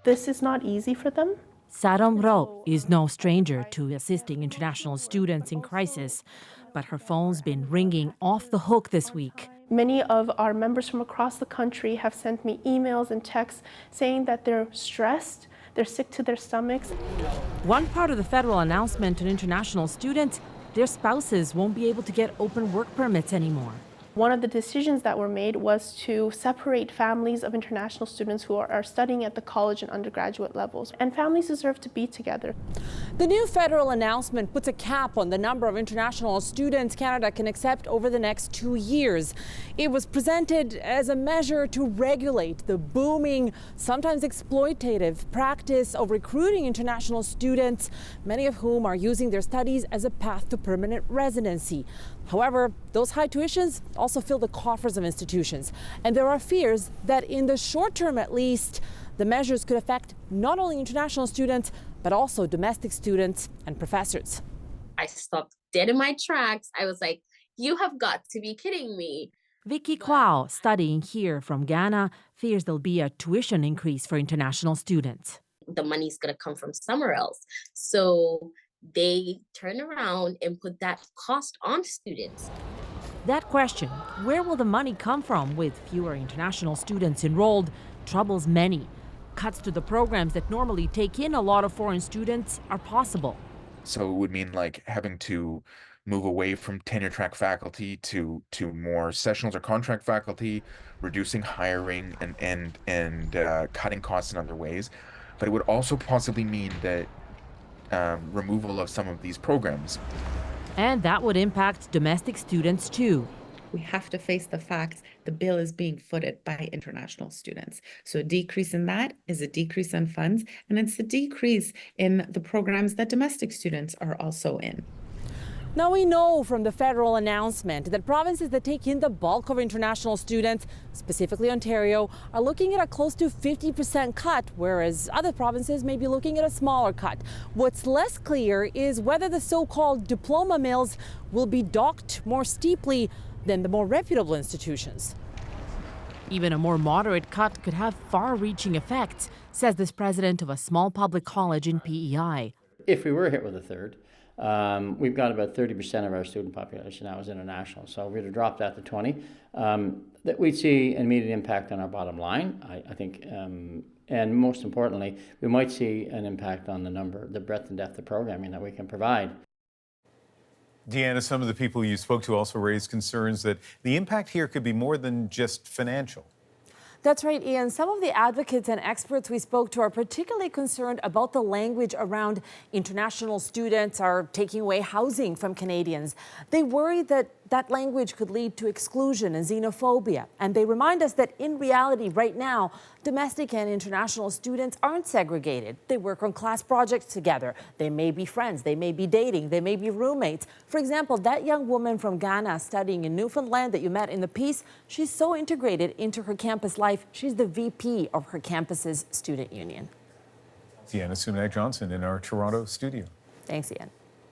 This is not easy for them. Saram is no stranger to assisting international students in crisis, but her phone's been ringing off the hook this week. Many of our members from across the country have sent me emails and texts saying that they're stressed, they're sick to their stomachs. One part of the federal announcement to international students, their spouses won't be able to get open work permits anymore. One of the decisions that were made was to separate families of international students who are studying at the college and undergraduate levels. And families deserve to be together. The new federal announcement puts a cap on the number of international students Canada can accept over the next 2 years. It was presented as a measure to regulate the booming, sometimes exploitative practice of recruiting international students, many of whom are using their studies as a path to permanent residency. However, those high tuitions also fill the coffers of institutions. And there are fears that in the short term, at least, the measures could affect not only international students, but also domestic students and professors. I stopped dead in my tracks. I was like, you have got to be kidding me. Vicky Kwao, studying here from Ghana, fears there'll be a tuition increase for international students. The money's going to come from somewhere else. So they turn around and put that cost on students. That question, where will the money come from with fewer international students enrolled, troubles many. Cuts to the programs that normally take in a lot of foreign students are possible. So it would mean like having to move away from tenure track faculty to more sessionals or contract faculty, reducing hiring and cutting costs in other ways. But it would also possibly mean that removal of some of these programs. And that would impact domestic students too. We have to face the fact the bill is being footed by international students. So a decrease in that is a decrease in funds, and it's a decrease in the programs that domestic students are also in. Now we know from the federal announcement that provinces that take in the bulk of international students, specifically Ontario, are looking at a close to 50% cut, whereas other provinces may be looking at a smaller cut. What's less clear is whether the so-called diploma mills will be docked more steeply than the more reputable institutions. Even a more moderate cut could have far-reaching effects, says this president of a small public college in PEI. If we were hit with a third, we've got about 30% of our student population now is international. So if we were to drop that to 20, that we'd see an immediate impact on our bottom line, I think. And most importantly, we might see an impact on the breadth and depth of programming that we can provide. Deana, some of the people you spoke to also raised concerns that the impact here could be more than just financial. That's right, Ian. Some of the advocates and experts we spoke to are particularly concerned about the language around international students are taking away housing from Canadians. They worry that that language could lead to exclusion and xenophobia. And they remind us that in reality right now, domestic and international students aren't segregated. They work on class projects together. They may be friends, they may be dating, they may be roommates. For example, that young woman from Ghana studying in Newfoundland that you met in the piece, she's so integrated into her campus life. She's the VP of her campus's student union. Deana Sumanac-Johnson in our Toronto studio. Thanks, Ian.